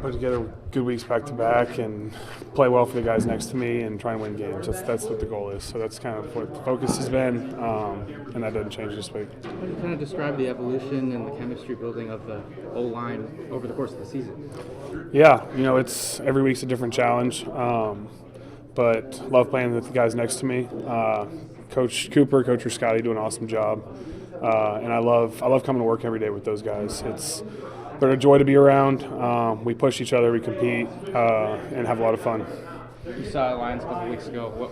Put together good weeks back to back and play well for the guys next to me and try and win games. That's what the goal is. So that's kind of what the focus has been, and that doesn't change this week. How do you kind of describe the evolution and the chemistry building of the O-line over the course of the season? Yeah, it's every week's a different challenge, but love playing with the guys next to me. Coach Cooper, Coach Scotty do an awesome job, and I love coming to work every day with those guys. They're a joy to be around. We push each other, we compete, and have a lot of fun. You saw Lions a couple weeks ago.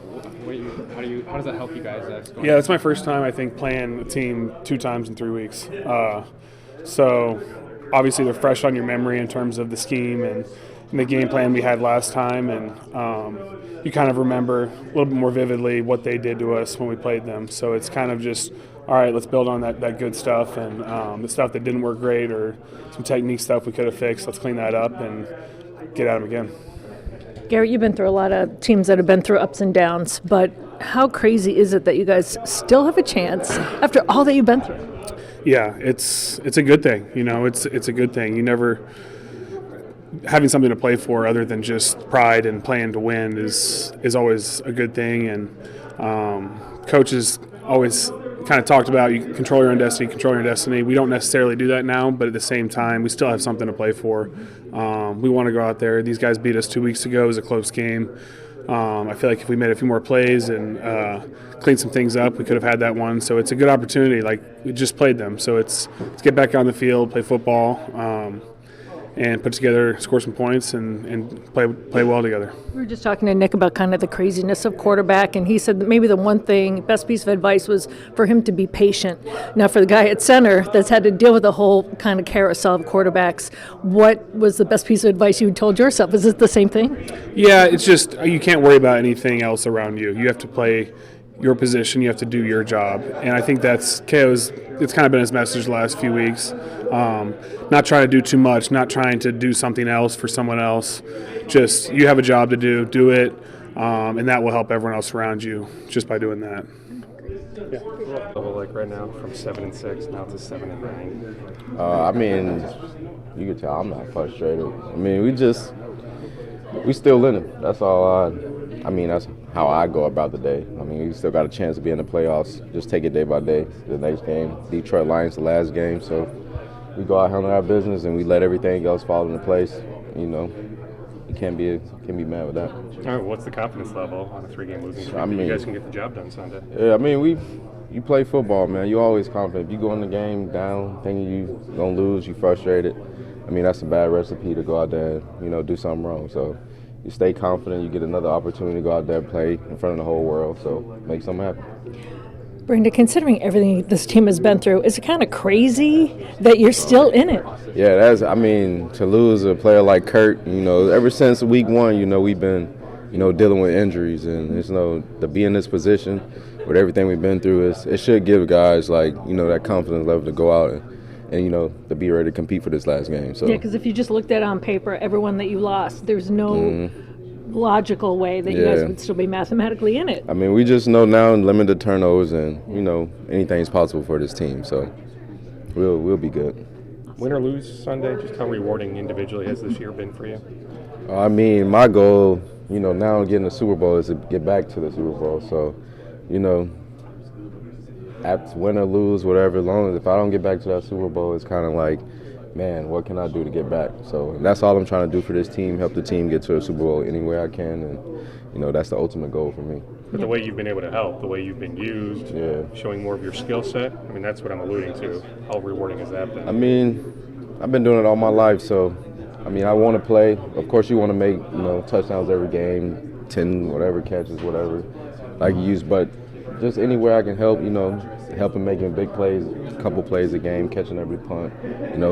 How does that help you guys? Yeah, it's my first time, I think, playing a team 2 times in 3 weeks. So obviously they're fresh on your memory in terms of the scheme and the game plan we had last time, and you kind of remember a little bit more vividly what they did to us when we played them. So it's kind of just, all right, let's build on that good stuff, and the stuff that didn't work great or some technique stuff we could have fixed, let's clean that up and get at them again. Garrett, you've been through a lot of teams that have been through ups and downs, but how crazy is it that you guys still have a chance after all that you've been through? Yeah, it's a good thing. It's a good thing. You never having something to play for other than just pride and playing to win is always a good thing. And coaches always kind of talked about you control your own destiny. We don't necessarily do that now, but at the same time, we still have something to play for. We want to go out there. These guys beat us 2 weeks ago. It was a close game. I feel like if we made a few more plays and cleaned some things up, we could have had that one. So it's a good opportunity. Like, we just played them. So let's get back on the field, play football, and put together, score some points, and play well together. We were just talking to Nick about kind of the craziness of quarterback, and he said that maybe the best piece of advice was for him to be patient. Now, for the guy at center that's had to deal with the whole kind of carousel of quarterbacks, what was the best piece of advice you told yourself? Is it the same thing? Yeah, it's just you can't worry about anything else around you. You have to play your position, you have to do your job. And I think it's kind of been his message the last few weeks. Not trying to do too much, not trying to do something else for someone else. Just, you have a job to do it, and that will help everyone else around you just by doing that. Yeah. Level like right now from 7-6 now to 7-9. I mean, you can tell I'm not frustrated. I mean, we still in it. That's all that's how I go about the day. I mean, we still got a chance to be in the playoffs. Just take it day by day. The next game, Detroit Lions, the last game. So we go out, handle our business, and we let everything else fall into place. You can't be mad with that. All right, what's the confidence level on a 3-game losing streak? I mean, you guys can get the job done Sunday. Yeah, I mean, you play football, man. You always confident. If you go in the game down, thinking you gonna lose, you frustrated. I mean, that's a bad recipe to go out there and do something wrong. So you stay confident. You get another opportunity to go out there and play in front of the whole world. So make something happen. Brenda, considering everything this team has been through, is it kind of crazy that you're still in it? Yeah, to lose a player like Kurt, ever since week 1, we've been, dealing with injuries, and to be in this position with everything we've been through, it should give guys that confidence level to go out and to be ready to compete for this last game. So yeah, because if you just looked at it on paper, everyone that you lost, there's no logical way that you guys would still be mathematically in it. I mean, we just know now limited turnovers, and anything's possible for this team. So we'll be good. Win or lose Sunday, just how rewarding individually has this year been for you? I mean, my goal, now getting the Super Bowl is to get back to the Super Bowl. So, at win or lose, whatever, as long as if I don't get back to that Super Bowl, it's kind of like, man, what can I do to get back? So that's all I'm trying to do for this team, help the team get to a Super Bowl any way I can, and that's the ultimate goal for me. But the way you've been able to help, the way you've been used, showing more of your skill set, I mean, that's what I'm alluding to. How rewarding has that been? I mean, I've been doing it all my life, so, I want to play. Of course, you want to make, touchdowns every game, 10, whatever, catches, whatever, like you use, but just anywhere I can help, helping making big plays, a couple plays a game, catching every punt,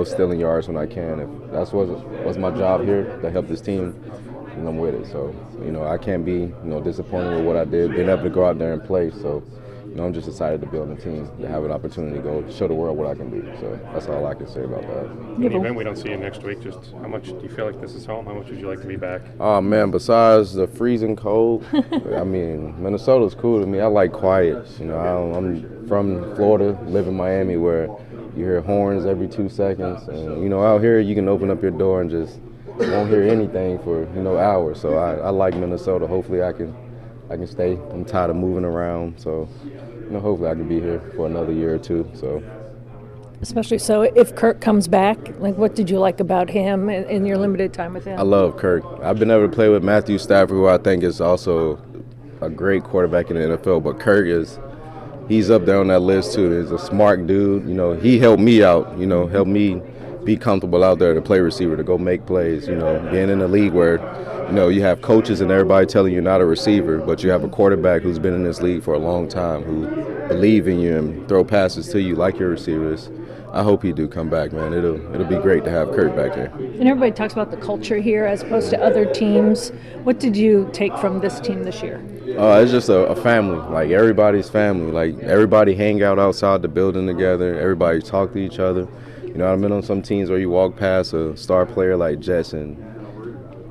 stealing yards when I can. If that's what's my job here, to help this team, and I'm with it. So, I can't be, disappointed with what I did, being able to go out there and play. So, I'm just excited to be on the team, to have an opportunity to go show the world what I can do. So that's all I can say about that. In the event we don't see you next week, just how much do you feel like this is home? How much would you like to be back? Oh, man, besides the freezing cold, Minnesota's cool to me. I like quiet. I'm from Florida, live in Miami, where you hear horns every 2 seconds. And, out here you can open up your door and just won't hear anything for hours. So I like Minnesota. Hopefully I can stay. I'm tired of moving around, so hopefully I can be here for another year or two. So. Especially so if Kirk comes back, like what did you like about him in your limited time with him? I love Kirk. I've been able to play with Matthew Stafford, who I think is also a great quarterback in the NFL, but Kirk he's up there on that list too. He's a smart dude. He helped me out, helped me be comfortable out there to play receiver, to go make plays, being in a league where, you have coaches and everybody telling you not a receiver, but you have a quarterback who's been in this league for a long time, who believe in you and throw passes to you like your receivers. I hope he do come back, man. It'll be great to have Kirk back here. And everybody talks about the culture here as opposed to other teams. What did you take from this team this year? It's just a family, like everybody's family. Like everybody hang out outside the building together. Everybody talk to each other. I've been on some teams where you walk past a star player like Jets and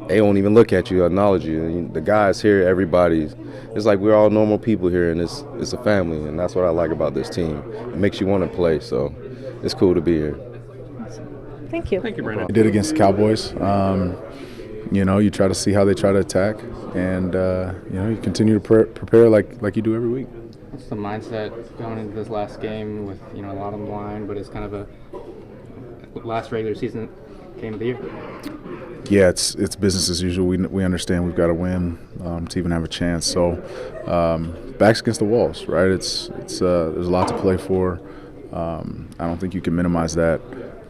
they won't even look at you, acknowledge you. And the guys here, it's like we're all normal people here, and it's a family, and that's what I like about this team. It makes you want to play, so it's cool to be here. Thank you. Thank you, Brandon. You did against the Cowboys. You try to see how they try to attack, and you continue to prepare like you do every week. What's the mindset going into this last game with a lot on the line, but it's kind of a last regular season game of the year? Yeah, it's business as usual. We understand we've got to win to even have a chance. So backs against the walls, right? It's there's a lot to play for. I don't think you can minimize that.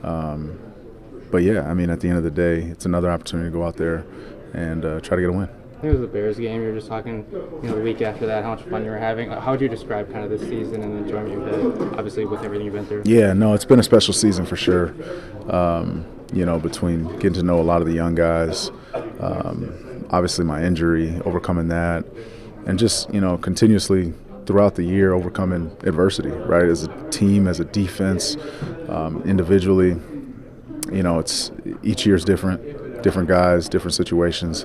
But yeah, I mean, at the end of the day, it's another opportunity to go out there and try to get a win. I think it was the Bears game. You were just talking, the week after that, how much fun you were having. How would you describe kind of this season and the enjoyment you've had, obviously, with everything you've been through? Yeah, no, it's been a special season for sure. Between getting to know a lot of the young guys, obviously my injury, overcoming that, and just, continuously throughout the year overcoming adversity, right? As a team, as a defense, individually, it's each year's different guys, different situations,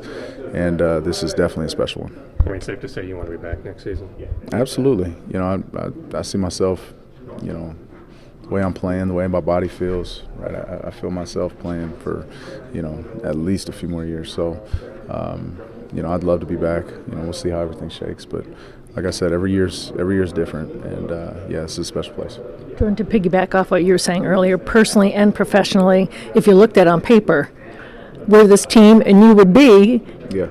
and this is definitely a special one. I mean, safe to say you want to be back next season? Absolutely. I see myself, the way I'm playing, the way my body feels, right? I feel myself playing for, at least a few more years. So, I'd love to be back. We'll see how everything shakes, but like I said, every year's different, and this is a special place. Going to piggyback off what you were saying earlier, personally and professionally, if you looked at on paper where this team and you would be, Yeah.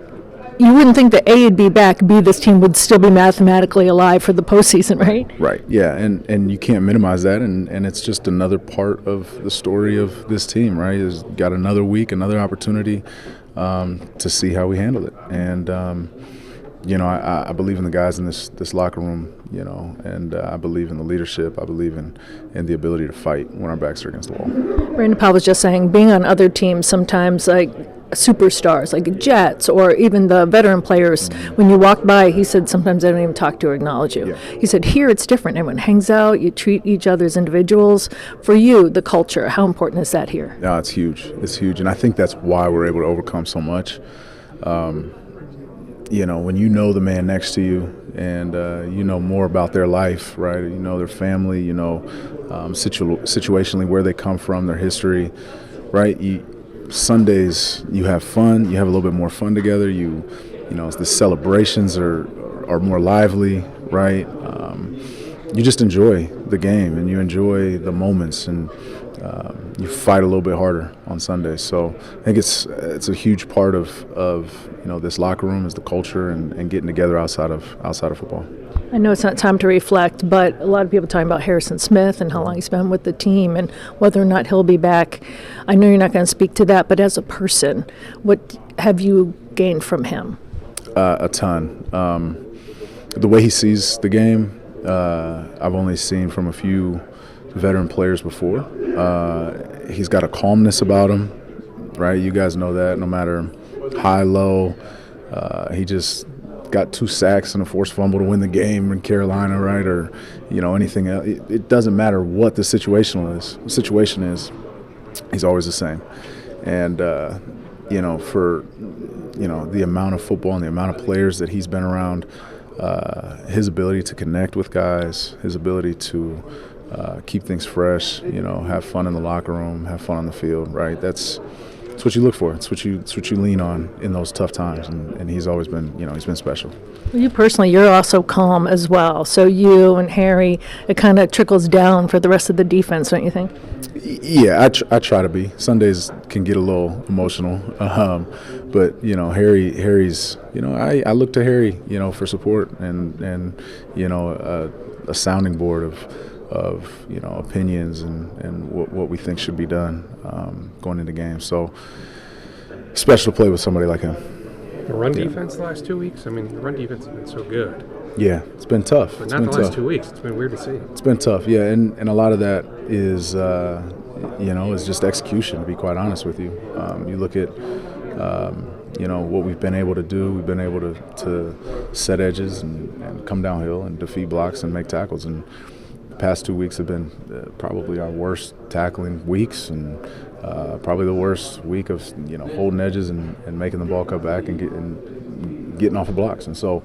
you wouldn't think that A would be back, B, this team would still be mathematically alive for the postseason, right? Right, yeah, and you can't minimize that, and it's just another part of the story of this team, right? It's got another week, another opportunity to see how we handle it, and I believe in the guys in this locker room, and I believe in the leadership. I believe in the ability to fight when our backs are against the wall. Brandon Powell was just saying, being on other teams sometimes, like superstars, like Jets or even the veteran players, when you walk by, he said sometimes they don't even talk to or acknowledge you. Yeah. He said here it's different. Everyone hangs out, you treat each other as individuals. For you, the culture, how important is that here? No, it's huge. It's huge, and I think that's why we're able to overcome so much. When you know the man next to you and you know more about their life, right? You know their family, situationally where they come from, their history, right? Sundays you have fun, you have a little bit more fun together. The celebrations are more lively, right? You just enjoy the game and you enjoy the moments, and you fight a little bit harder on Sundays. So I think it's a huge part of this locker room is the culture and getting together outside of football. I know it's not time to reflect, but a lot of people talking about Harrison Smith and how long he's been with the team and whether or not he'll be back. I know you're not going to speak to that, but as a person, what have you gained from him? A ton. The way he sees the game, I've only seen from a few veteran players before. He's got a calmness about him, right? You guys know that no matter high, low, he just got 2 sacks and a forced fumble to win the game in Carolina, right? Or, anything else. It doesn't matter what the situation is. He's always the same. And, for, the amount of football and the amount of players that he's been around, his ability to connect with guys, his ability to keep things fresh, have fun in the locker room, have fun on the field, right? That's it's what you look for. It's what you lean on in those tough times, and he's always been, he's been special. You personally, you're also calm as well. So you and Harry, it kind of trickles down for the rest of the defense, don't you think? Yeah, I try to be. Sundays can get a little emotional, but Harry's. I look to Harry, for support and a sounding board of opinions and what we think should be done going into games. So special to play with somebody like him. The run defense the last 2 weeks. I mean, the run defense has been so good. Yeah, it's been tough. But not the last 2 weeks. It's been weird to see. It's been tough, yeah, and a lot of that is, is just execution, to be quite honest with you. You look at, what we've been able to do. We've been able to set edges and come downhill and defeat blocks and make tackles. And the past 2 weeks have been probably our worst tackling weeks, and probably the worst week of holding edges and making the ball come back and getting off of blocks. And so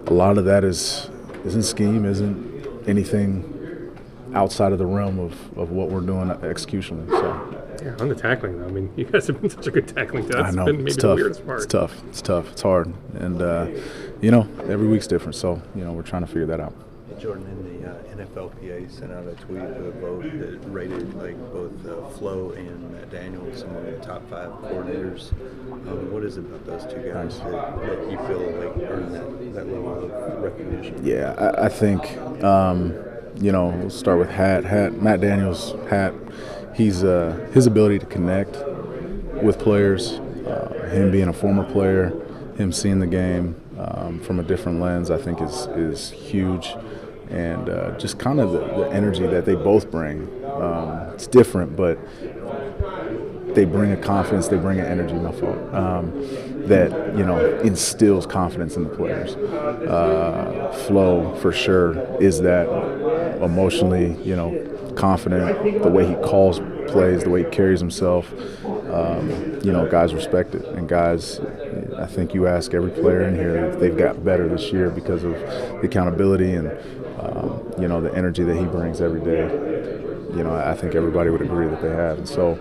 a lot of that isn't scheme, isn't anything outside of the realm of what we're doing executionally. So. Yeah, on the tackling, though. I mean, you guys have been such a good tackling team. That's I know. been maybe it's the tough. weirdest part. It's tough. It's hard. And, every week's different. So, we're trying to figure that out. Jordan, in the NFLPA sent out a tweet with a vote that rated both Flo and Matt Daniels among the top 5 coordinators. What is it about those two guys that you feel like earn that level of recognition? Yeah, I think, we'll start with Matt Daniels, he's his ability to connect with players, him being a former player, him seeing the game from a different lens, I think is huge. And just kind of the energy that they both bring. It's different, but they bring a confidence, they bring an energy, that, instills confidence in the players. Flo, for sure, is that emotionally, confident, the way he calls plays, the way he carries himself. Guys respect it. And guys, I think you ask every player in here if they've got better this year because of the accountability and, the energy that he brings every day. I think everybody would agree that they have. And so,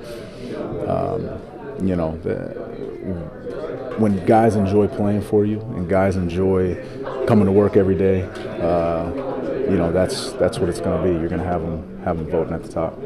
when guys enjoy playing for you and guys enjoy coming to work every day, that's what it's going to be. You're going to have them voting at the top.